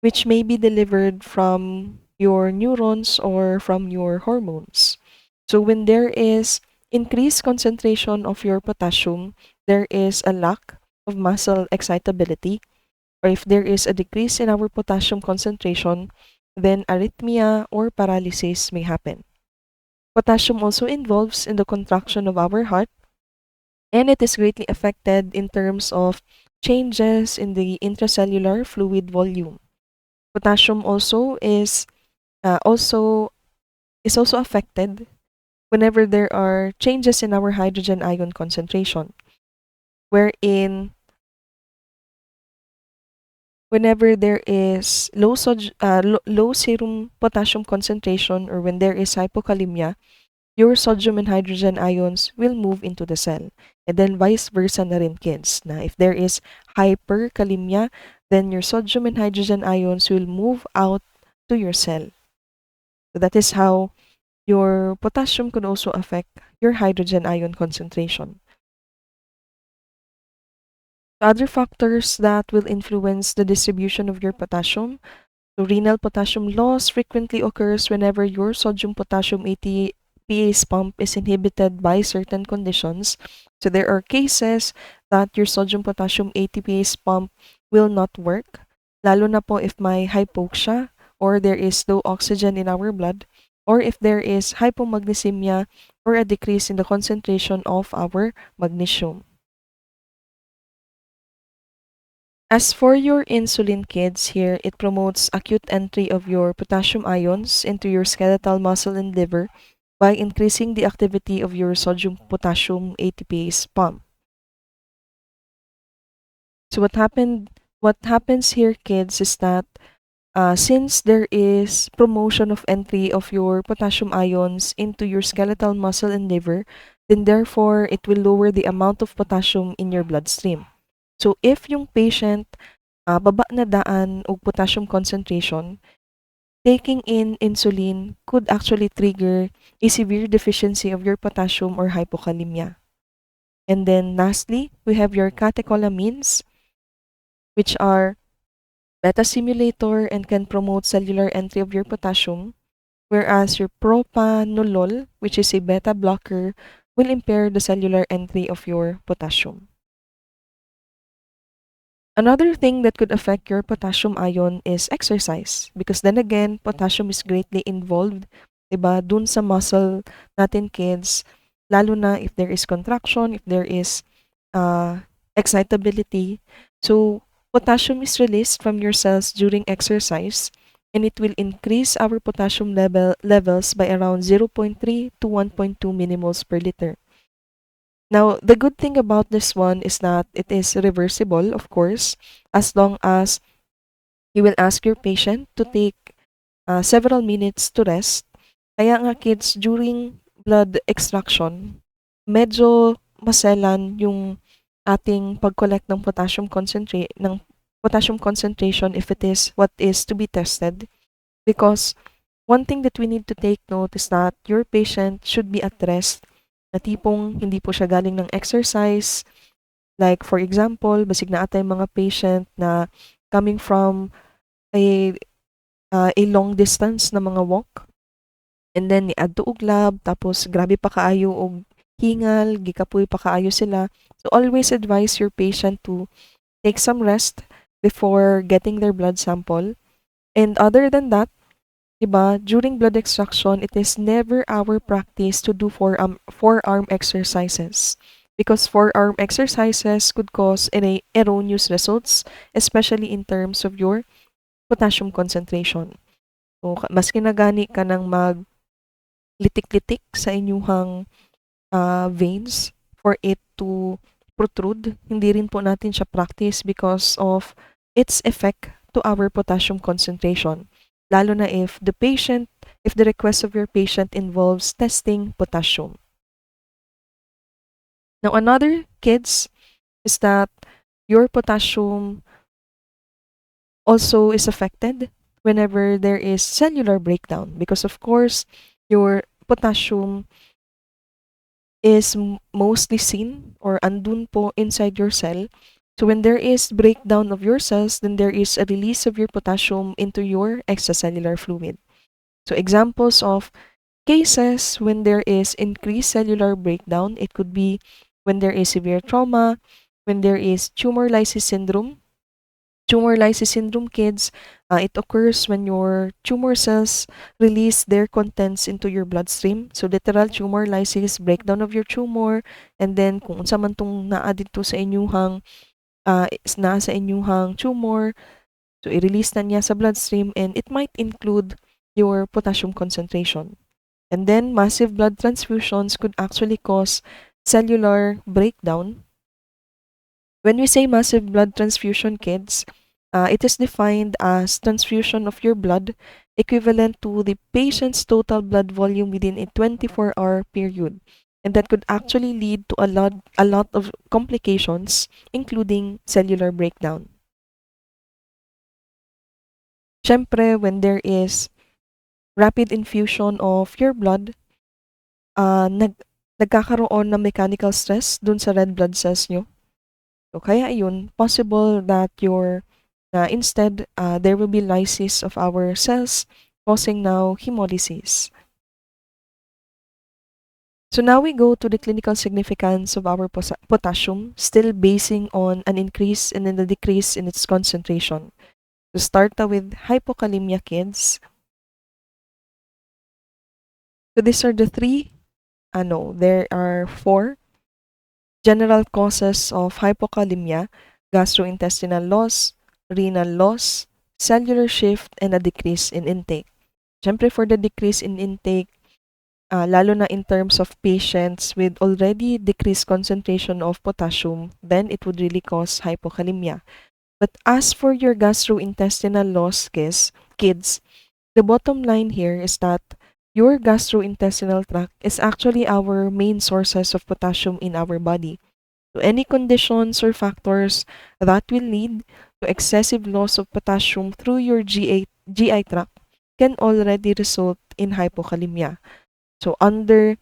which may be delivered from your neurons or from your hormones. So when there is increased concentration of your potassium, there is a lack of muscle excitability, or if there is a decrease in our potassium concentration, then arrhythmia or paralysis may happen. Potassium also involves in the contraction of our heart, and it is greatly affected in terms of changes in the intracellular fluid volume. Potassium uh, also also affected whenever there are changes in our hydrogen ion concentration, wherein whenever there is low serum potassium concentration or when there is hypokalemia, your sodium and hydrogen ions will move into the cell. And then vice versa na rin kids, na if there is hyperkalemia, then your sodium and hydrogen ions will move out to your cell. So that is how your potassium could also affect your hydrogen ion concentration. Other factors that will influence the distribution of your potassium. So renal potassium loss frequently occurs whenever your sodium potassium ATPase pump is inhibited by certain conditions. So there are cases that your sodium potassium ATPase pump will not work, lalo na po if may hypoxia or there is low oxygen in our blood, or if there is hypomagnesemia or a decrease in the concentration of our magnesium. As for your insulin kids here, it promotes acute entry of your potassium ions into your skeletal muscle and liver by increasing the activity of your sodium potassium ATPase pump. So what happens here kids is that since there is promotion of entry of your potassium ions into your skeletal muscle and liver, then therefore it will lower the amount of potassium in your bloodstream. So if yung patient baba na daan og potassium concentration, taking in insulin could actually trigger a severe deficiency of your potassium or hypokalemia. And then lastly, we have your catecholamines, which are beta stimulator and can promote cellular entry of your potassium, whereas your propanolol, which is a beta blocker, will impair the cellular entry of your potassium. Another thing that could affect your potassium ion is exercise because then again, potassium is greatly involved, 'di ba? Dun sa muscle natin kids, lalo na if there is contraction, if there is excitability. So, potassium is released from your cells during exercise and it will increase our potassium levels by around 0.3 to 1.2 millimoles per liter. Now, the good thing about this one is that it is reversible, of course, as long as you will ask your patient to take several minutes to rest. Kaya nga kids, during blood extraction, medyo maselan yung ating pag-collect ng potassium concentration if it is what is to be tested. Because one thing that we need to take note is that your patient should be at rest na tipong hindi po siya galing ng exercise. Like for example, basig na atay mga patient na coming from a a long distance na mga walk and then niadto og lab tapos grabe pa kaayo og hingal, gikapoy pa kaayo sila. So always advise your patient to take some rest before getting their blood sample. And other than that, 'di ba, during blood extraction, it is never our practice to do forearm exercises because forearm exercises could cause erroneous results, especially in terms of your potassium concentration. So, mas kinagani ka ng litik-litik sa inyuhang veins for it to protrude. Hindi rin po natin siya practice because of its effect to our potassium concentration. Lalo na if the request of your patient involves testing potassium. Now, another kids is that your potassium also is affected whenever there is cellular breakdown because of course your potassium is mostly seen or andun po inside your cell. So when there is breakdown of your cells, then there is a release of your potassium into your extracellular fluid. So examples of cases when there is increased cellular breakdown, it could be when there is severe trauma, when there is tumor lysis syndrome. Tumor lysis syndrome kids, it occurs when your tumor cells release their contents into your bloodstream. So literal tumor lysis, breakdown of your tumor, and then kung unsa man tong naa dito sa inyuhang naa sa inyuhang tumor, so i-release na niya sa bloodstream and it might include your potassium concentration. And then massive blood transfusions could actually cause cellular breakdown. When we say massive blood transfusion kids, It is defined as transfusion of your blood equivalent to the patient's total blood volume within a 24-hour period. And that could actually lead to a lot of complications, including cellular breakdown. Syempre, when there is rapid infusion of your blood, nagkakaroon ng mechanical stress dun sa red blood cells nyo. So, kaya yun, possible that instead, there will be lysis of our cells, causing now hemolysis. So now we go to the clinical significance of our potassium, still basing on an increase and then the decrease in its concentration. To start with hypokalemia kids. So these are the there are four general causes of hypokalemia: gastrointestinal loss, renal loss, cellular shift, and a decrease in intake. Siyempre for the decrease in intake, lalo na in terms of patients with already decreased concentration of potassium, then it would really cause hypokalemia. But as for your gastrointestinal loss, kids, the bottom line here is that your gastrointestinal tract is actually our main sources of potassium in our body. So any conditions or factors that will lead to excessive loss of potassium through your GI tract can already result in hypokalemia. So under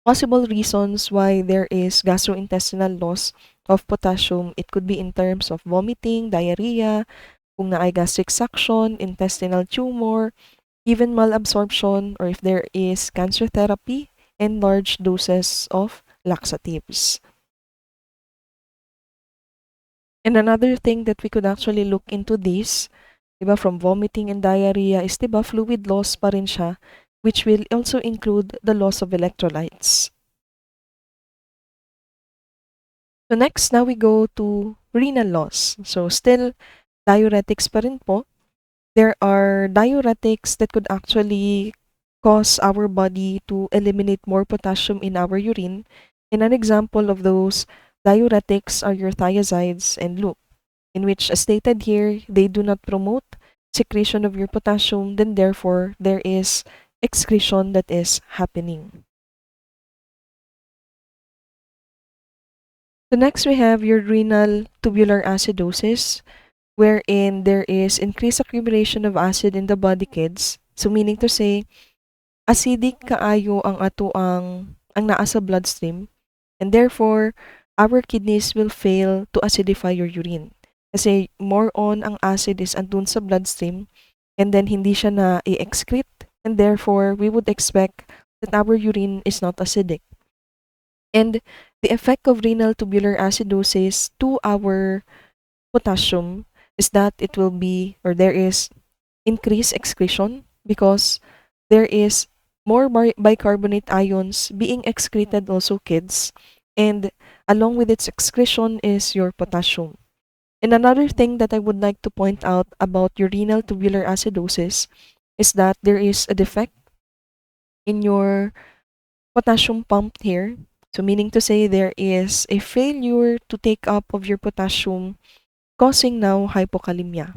possible reasons why there is gastrointestinal loss of potassium, it could be in terms of vomiting, diarrhea, kung na ay gastric suction, intestinal tumor, even malabsorption, or if there is cancer therapy and large doses of laxatives. And another thing that we could actually look into this, diba, from vomiting and diarrhea is, diba, fluid loss pa rin siya, which will also include the loss of electrolytes. So next, now we go to renal loss. So still, diuretics pa rin po. There are diuretics that could actually cause our body to eliminate more potassium in our urine. And an example of those diuretics are your thiazides and loop, in which, as stated here, they do not promote secretion of your potassium, then therefore there is excretion that is happening. So next we have your renal tubular acidosis, wherein there is increased accumulation of acid in the body kids. So meaning to say, acidic kaayo ang ato ang naa sa bloodstream, and therefore our kidneys will fail to acidify your urine. Kasi more on ang acid is andun sa bloodstream and then hindi siya na i-excrete, and therefore we would expect that our urine is not acidic. And the effect of renal tubular acidosis to our potassium is that it will be, or there is increased excretion because there is more bicarbonate ions being excreted also kids, and along with its excretion is your potassium. And another thing that I would like to point out about your renal tubular acidosis is that there is a defect in your potassium pump here. So meaning to say there is a failure to take up of your potassium, causing now hypokalemia.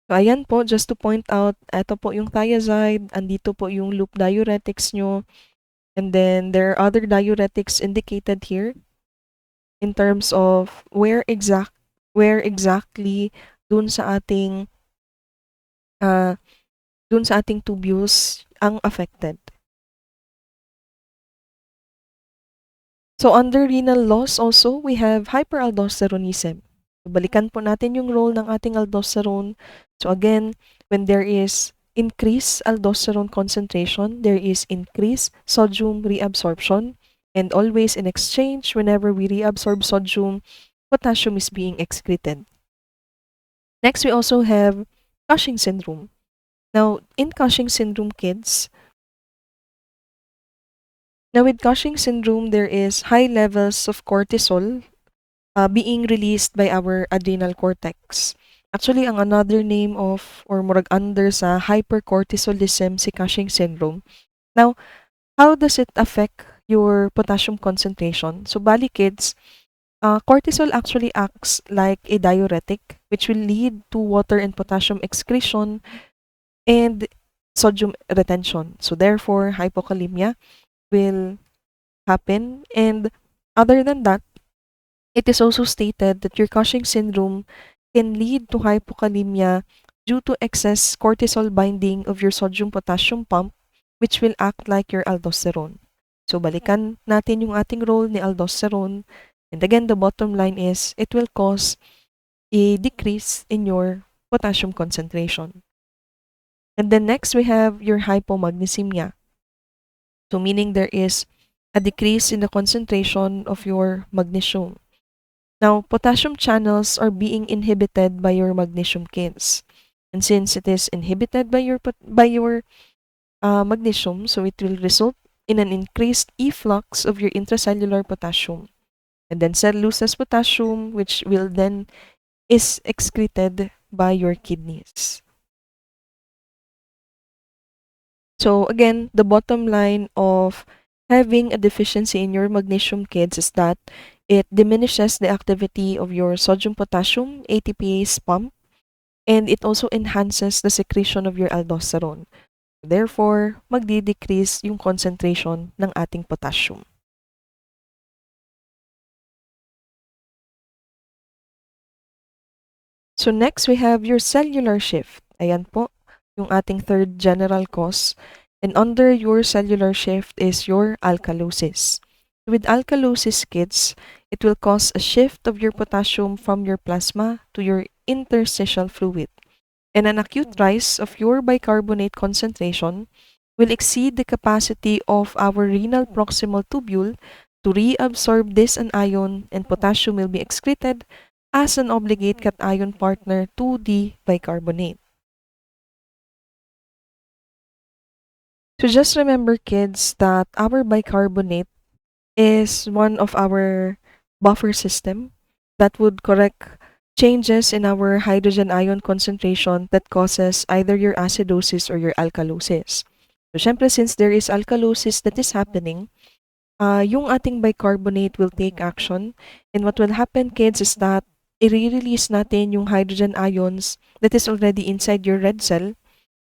So ayan po, just to point out, eto po yung thiazide, andito po yung loop diuretics nyo, and then there are other diuretics indicated here in terms of where exactly dun sa ating uh, dun sa ating tubules ang affected. So under renal loss also, we have hyperaldosteronism. So, balikan po natin yung role ng ating aldosterone. So again, when there is increased aldosterone concentration, there is increased sodium reabsorption. And always in exchange, whenever we reabsorb sodium, potassium is being excreted. Next, we also have Cushing syndrome. Now, in Cushing syndrome kids, now with Cushing syndrome, there is high levels of cortisol being released by our adrenal cortex. Actually, ang another name of or murag under sa hypercortisolism si Cushing syndrome. Now, how does it affect your potassium concentration? So, bali kids, Cortisol actually acts like a diuretic, which will lead to water and potassium excretion and sodium retention. So therefore, hypokalemia will happen. And other than that, it is also stated that your Cushing syndrome can lead to hypokalemia due to excess cortisol binding of your sodium potassium pump, which will act like your aldosterone. So balikan natin yung ating role ni aldosterone. And again, the bottom line is it will cause a decrease in your potassium concentration. And then next we have your hypomagnesemia. So meaning there is a decrease in the concentration of your magnesium. Now, potassium channels are being inhibited by your magnesium kids. And since it is inhibited by your magnesium, so it will result in an increased efflux of your intracellular potassium. And then cell loses potassium, which will then is excreted by your kidneys. So again, the bottom line of having a deficiency in your magnesium kids is that it diminishes the activity of your sodium potassium ATPase pump, and it also enhances the secretion of your aldosterone. Therefore, magdi-decrease yung concentration ng ating potassium. So next, we have your cellular shift. Ayan po, yung ating third general cause. And under your cellular shift is your alkalosis. With alkalosis, kids, it will cause a shift of your potassium from your plasma to your interstitial fluid. And an acute rise of your bicarbonate concentration will exceed the capacity of our renal proximal tubule to reabsorb this anion, and potassium will be excreted as an obligate cation partner to the bicarbonate. So just remember, kids, that our bicarbonate is one of our buffer system that would correct changes in our hydrogen ion concentration that causes either your acidosis or your alkalosis. So, syempre, since there is alkalosis that is happening, yung ating bicarbonate will take action. And what will happen, kids, is that i-release natin yung hydrogen ions that is already inside your red cell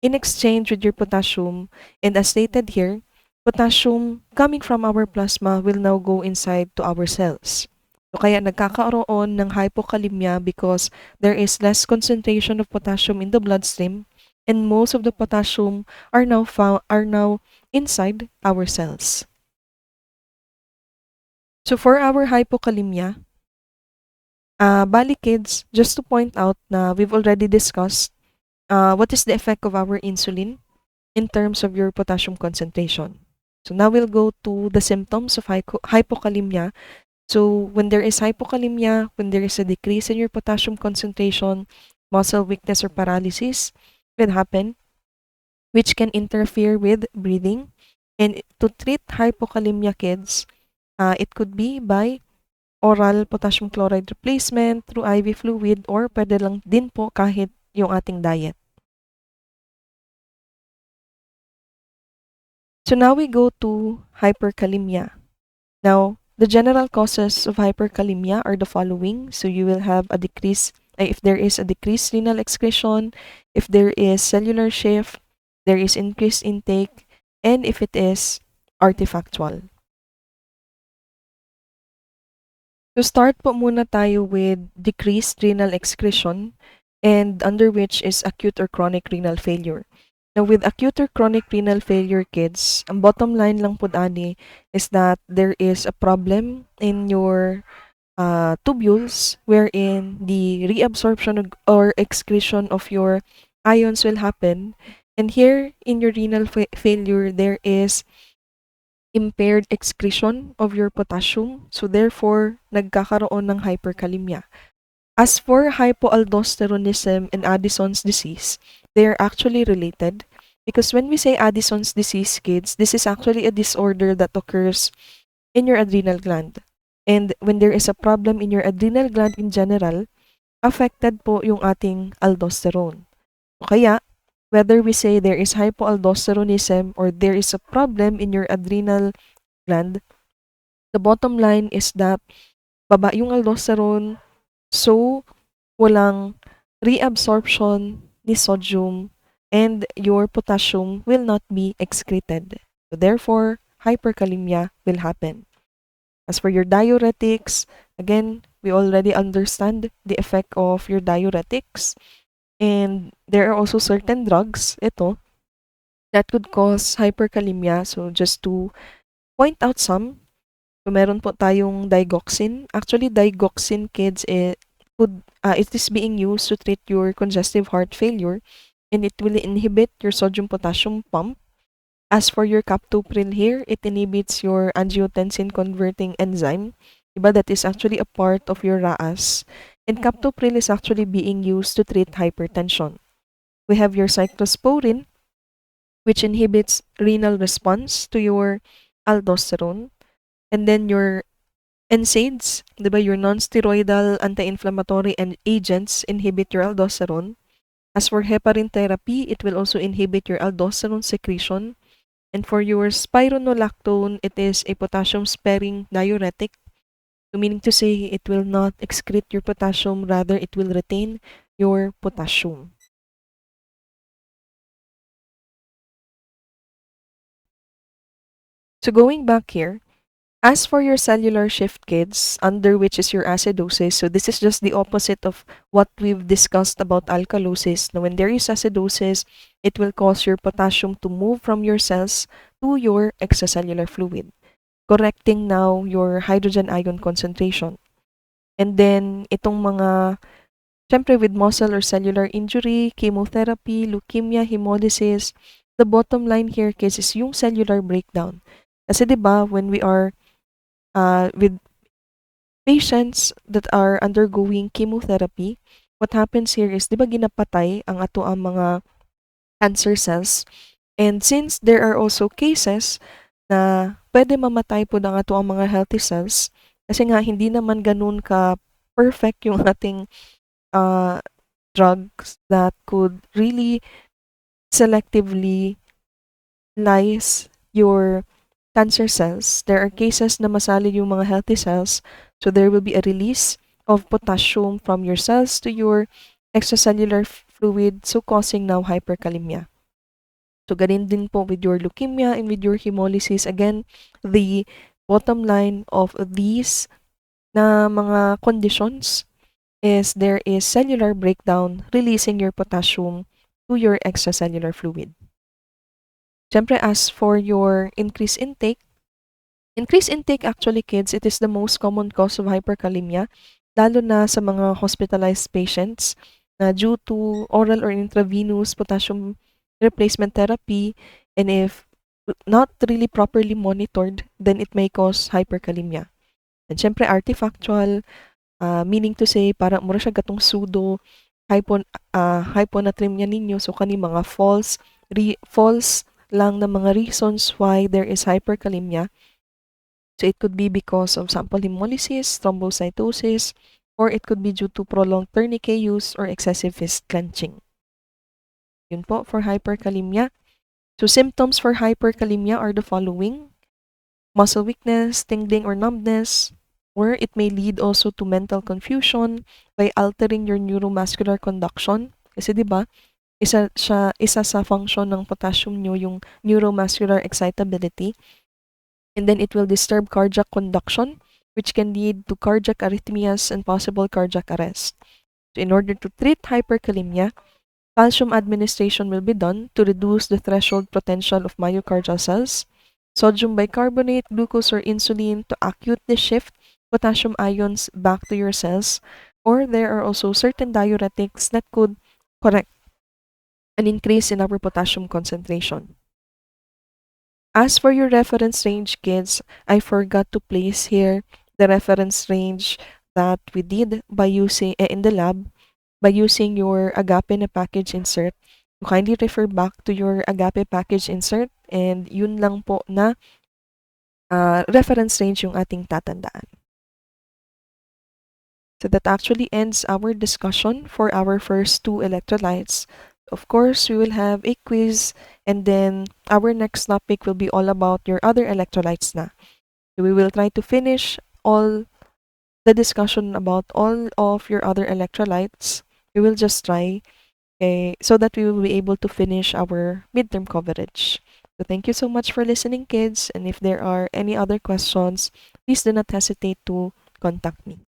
in exchange with your potassium. And as stated here, potassium coming from our plasma will now go inside to our cells. So kaya nagkakaroon ng hypokalemia because there is less concentration of potassium in the bloodstream, and most of the potassium are now inside our cells. So for our hypokalemia, bali kids, just to point out na we've already discussed what is the effect of our insulin in terms of your potassium concentration. So now we'll go to the symptoms of hypokalemia. So when there is hypokalemia, when there is a decrease in your potassium concentration, muscle weakness or paralysis will happen, which can interfere with breathing. And to treat hypokalemia, kids, it could be by oral potassium chloride replacement through IV fluid, or pwede lang din po kahit yung ating diet. So now we go to hyperkalemia. Now, the general causes of hyperkalemia are the following. So you will have a decrease, if there is a decreased renal excretion, if there is cellular shift, there is increased intake, and if it is artifactual. To start po muna tayo with decreased renal excretion, and under which is acute or chronic renal failure. Now, with acute or chronic renal failure, kids, ang bottom line lang po ani is that there is a problem in your tubules wherein the reabsorption or excretion of your ions will happen. And here in your renal failure, there is impaired excretion of your potassium. So therefore, nagkakaroon ng hyperkalemia. As for hypoaldosteronism and Addison's disease, they are actually related, because when we say Addison's disease, kids, this is actually a disorder that occurs in your adrenal gland. And when there is a problem in your adrenal gland in general, affected po yung ating aldosterone. Kaya, whether we say there is hypoaldosteronism or there is a problem in your adrenal gland, the bottom line is that baba yung aldosterone, so walang reabsorption ni sodium and your potassium will not be excreted. So therefore, hyperkalemia will happen. As for your diuretics, again, we already understand the effect of your diuretics. And there are also certain drugs, ito, that could cause hyperkalemia. So just to point out some, so meron po tayong digoxin. Actually, digoxin kids, it is being used to treat your congestive heart failure and it will inhibit your sodium potassium pump. As for your captopril here, it inhibits your angiotensin converting enzyme. Diba? That is actually a part of your RAAS. And captopril is actually being used to treat hypertension. We have your cyclosporin, which inhibits renal response to your aldosterone. And then your NSAIDs, diba? Your non-steroidal anti-inflammatory and agents inhibit your aldosterone. As for heparin therapy, it will also inhibit your aldosterone secretion. And for your spironolactone, it is a potassium-sparing diuretic, so meaning to say it will not excrete your potassium, rather it will retain your potassium. So going back here, as for your cellular shift kids, under which is your acidosis, so this is just the opposite of what we've discussed about alkalosis. Now, when there is acidosis, it will cause your potassium to move from your cells to your extracellular fluid, correcting now your hydrogen ion concentration. And then, itong mga, syempre with muscle or cellular injury, chemotherapy, leukemia, hemolysis, the bottom line here, kids, is yung cellular breakdown. Kasi 'di ba when we are with patients that are undergoing chemotherapy, what happens here is 'di ba ginapatay ang ato ang mga cancer cells, and since there are also cases na pwede mamatay po ang ato ang mga healthy cells, kasi nga hindi naman ganun ka perfect yung ating uh, drugs that could really selectively lyse your cancer cells. There are cases na masali yung mga healthy cells, so there will be a release of potassium from your cells to your extracellular fluid, so causing now hyperkalemia. So ganin din po with your leukemia and with your hemolysis. Again, the bottom line of these na mga conditions is there is cellular breakdown releasing your potassium to your extracellular fluid. Siyempre, as for your increased intake actually kids, it is the most common cause of hyperkalemia, lalo na sa mga hospitalized patients na due to oral or intravenous potassium replacement therapy, and if not really properly monitored, then it may cause hyperkalemia. And syempre, artifactual, meaning to say, parang mura siya gatong pseudo hyponatremia ninyo. So, kani mga false lang na mga reasons why there is hyperkalemia. So, it could be because of sample hemolysis, thrombocytosis, or it could be due to prolonged tourniquet use or excessive fist clenching. Yun po for hyperkalemia. So, symptoms for hyperkalemia are the following: muscle weakness, tingling or numbness, or it may lead also to mental confusion by altering your neuromuscular conduction. Kasi 'di ba, isa sa function ng potassium nyo yung neuromuscular excitability, and then it will disturb cardiac conduction, which can lead to cardiac arrhythmias and possible cardiac arrest. So in order to treat hyperkalemia, calcium administration will be done to reduce the threshold potential of myocardial cells. Sodium bicarbonate, glucose, or insulin to acutely shift potassium ions back to your cells. Or there are also certain diuretics that could correct an increase in our potassium concentration. As for your reference range, kids, I forgot to place here the reference range that we did by using in the lab by using your agape na package insert. So kindly refer back to your agape package insert, and yun lang po na reference range yung ating tatandaan. So that actually ends our discussion for our first two electrolytes. Of course, we will have a quiz, and then our next topic will be all about your other electrolytes na. So we will try to finish all the discussion about all of your other electrolytes, we will just try, okay, so that we will be able to finish our midterm coverage. So thank you so much for listening, kids. And if there are any other questions, please do not hesitate to contact me.